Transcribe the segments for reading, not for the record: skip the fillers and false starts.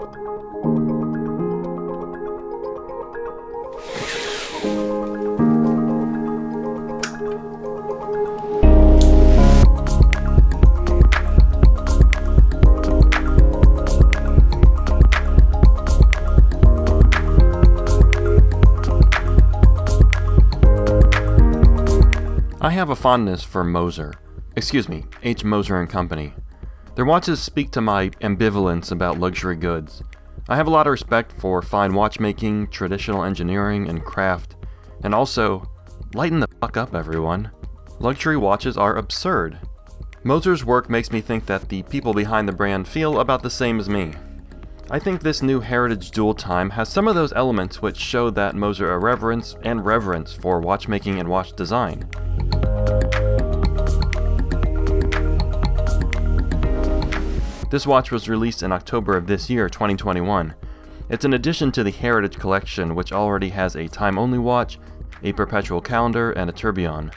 I have a fondness for H Moser and Company. Their watches speak to my ambivalence about luxury goods. I have a lot of respect for fine watchmaking, traditional engineering, and craft, and also, lighten the fuck up, everyone. Luxury watches are absurd. Moser's work makes me think that the people behind the brand feel about the same as me. I think this new Heritage Dual Time has some of those elements which show that Moser irreverence and reverence for watchmaking and watch design. This watch was released in October of this year, 2021. It's an addition to the Heritage Collection, which already has a time-only watch, a perpetual calendar, and a tourbillon.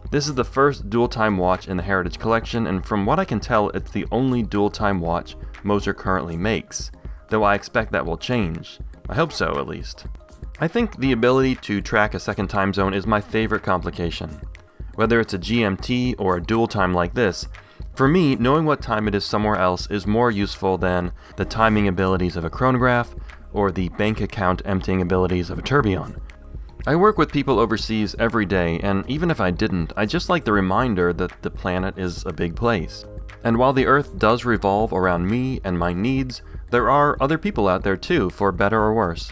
This is the first dual-time watch in the Heritage Collection, and from what I can tell, it's the only dual-time watch Moser currently makes, though I expect that will change. I hope so, at least. I think the ability to track a second time zone is my favorite complication. Whether it's a GMT or a dual time like this, for me, knowing what time it is somewhere else is more useful than the timing abilities of a chronograph or the bank account emptying abilities of a tourbillon. I work with people overseas every day, and even if I didn't, I just like the reminder that the planet is a big place. And while the Earth does revolve around me and my needs, there are other people out there too, for better or worse.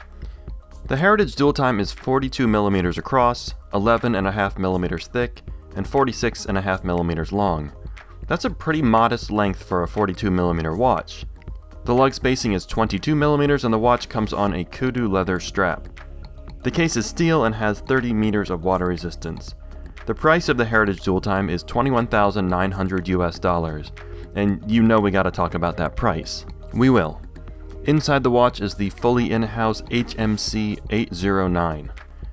The Heritage Dual Time is 42mm across, 11.5mm thick, and 46.5mm long. That's a pretty modest length for a 42mm watch. The lug spacing is 22mm and the watch comes on a kudu leather strap. The case is steel and has 30 meters of water resistance. The price of the Heritage Dual Time is $21,900 US, and you know we gotta talk about that price. We will. Inside the watch is the fully in-house HMC 809.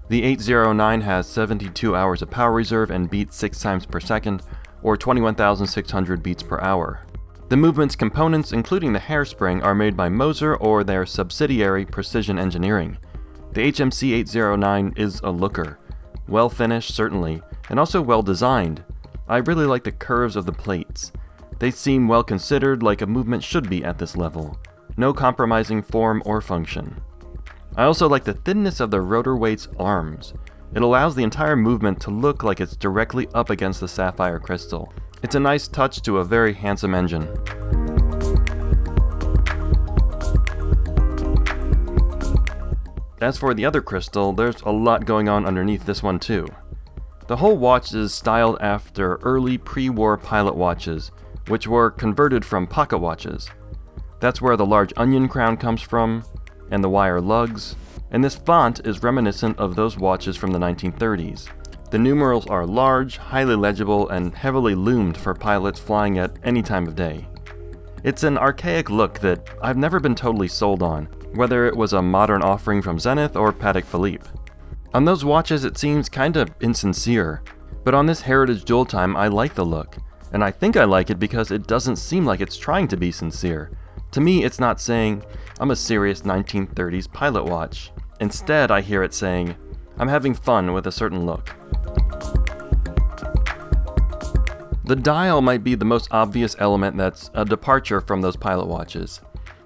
The 809 has 72 hours of power reserve and beats 6 times per second, or 21,600 beats per hour. The movement's components, including the hairspring, are made by Moser or their subsidiary Precision Engineering. The HMC 809 is a looker. Well finished, certainly, and also well designed. I really like the curves of the plates. They seem well considered, like a movement should be at this level. No compromising form or function. I also like the thinness of the rotor weight's arms. It allows the entire movement to look like it's directly up against the sapphire crystal. It's a nice touch to a very handsome engine. As for the other crystal, there's a lot going on underneath this one too. The whole watch is styled after early pre-war pilot watches, which were converted from pocket watches. That's where the large onion crown comes from, and the wire lugs, and this font is reminiscent of those watches from the 1930s. The numerals are large, highly legible, and heavily loomed for pilots flying at any time of day. It's an archaic look that I've never been totally sold on, whether it was a modern offering from Zenith or Patek Philippe. On those watches it seems kinda insincere, but on this Heritage Dual Time I like the look, and I think I like it because it doesn't seem like it's trying to be sincere. To me, it's not saying, I'm a serious 1930s pilot watch. Instead, I hear it saying, I'm having fun with a certain look. The dial might be the most obvious element that's a departure from those pilot watches.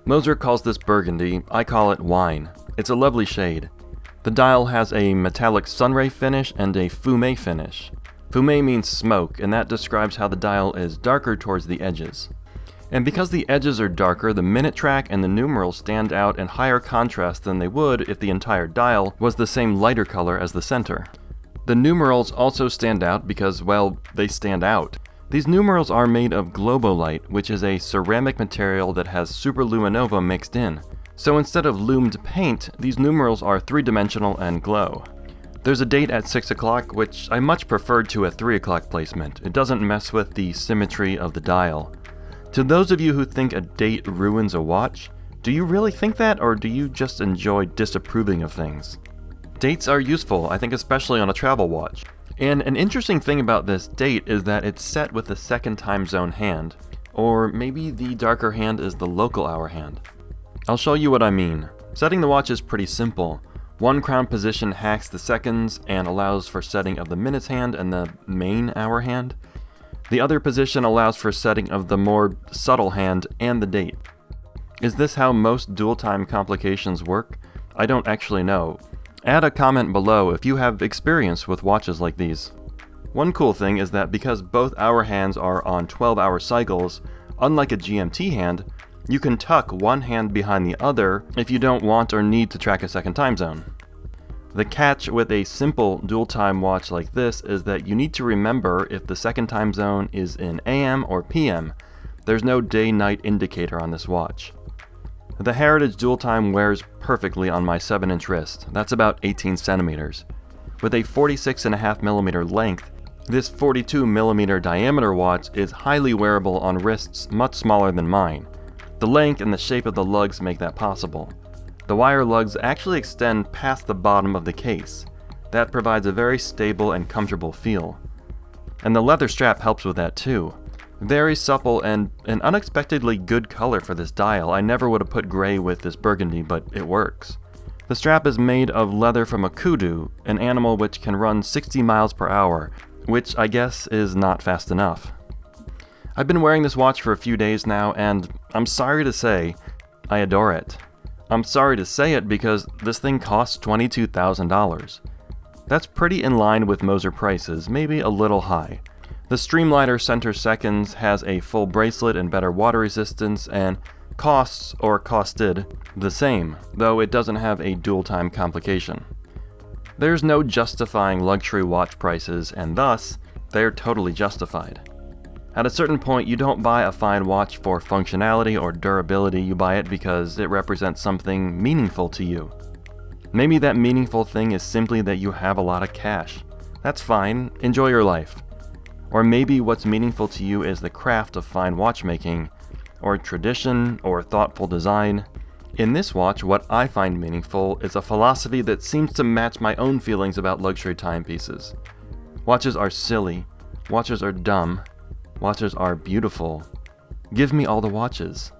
Moser calls this burgundy, I call it wine. It's a lovely shade. The dial has a metallic sunray finish and a fumé finish. Fumé means smoke, and that describes how the dial is darker towards the edges. And because the edges are darker, the minute track and the numerals stand out in higher contrast than they would if the entire dial was the same lighter color as the center. The numerals also stand out because, well, they stand out. These numerals are made of globolite, which is a ceramic material that has superluminova mixed in. So instead of loomed paint, these numerals are three-dimensional and glow. There's a date at 6 o'clock, which I much preferred to a 3 o'clock placement. It doesn't mess with the symmetry of the dial. To those of you who think a date ruins a watch, do you really think that, or do you just enjoy disapproving of things? Dates are useful, I think especially on a travel watch. And an interesting thing about this date is that it's set with the second time zone hand, or maybe the darker hand is the local hour hand. I'll show you what I mean. Setting the watch is pretty simple. One crown position hacks the seconds and allows for setting of the minutes hand and the main hour hand. The other position allows for setting of the more subtle hand and the date. Is this how most dual time complications work? I don't actually know. Add a comment below if you have experience with watches like these. One cool thing is that because both hour hands are on 12-hour cycles, unlike a GMT hand, you can tuck one hand behind the other if you don't want or need to track a second time zone. The catch with a simple dual time watch like this is that you need to remember if the second time zone is in AM or PM. There's no day-night indicator on this watch. The Heritage dual time wears perfectly on my 7-inch wrist. That's about 18 centimeters. With a 46.5mm length, this 42mm diameter watch is highly wearable on wrists much smaller than mine. The length and the shape of the lugs make that possible. The wire lugs actually extend past the bottom of the case. That provides a very stable and comfortable feel. And the leather strap helps with that too. Very supple and an unexpectedly good color for this dial. I never would have put gray with this burgundy, but it works. The strap is made of leather from a kudu, an animal which can run 60 miles per hour, which I guess is not fast enough. I've been wearing this watch for a few days now, and I'm sorry to say, I adore it. I'm sorry to say it because this thing costs $22,000. That's pretty in line with Moser prices, maybe a little high. The Streamliner Center Seconds has a full bracelet and better water resistance, and costs, or costed, the same, though it doesn't have a dual time complication. There's no justifying luxury watch prices, and thus, they're totally justified. At a certain point, you don't buy a fine watch for functionality or durability, you buy it because it represents something meaningful to you. Maybe that meaningful thing is simply that you have a lot of cash. That's fine, enjoy your life. Or maybe what's meaningful to you is the craft of fine watchmaking, or tradition, or thoughtful design. In this watch, what I find meaningful is a philosophy that seems to match my own feelings about luxury timepieces. Watches are silly, watches are dumb, watches are beautiful. Give me all the watches.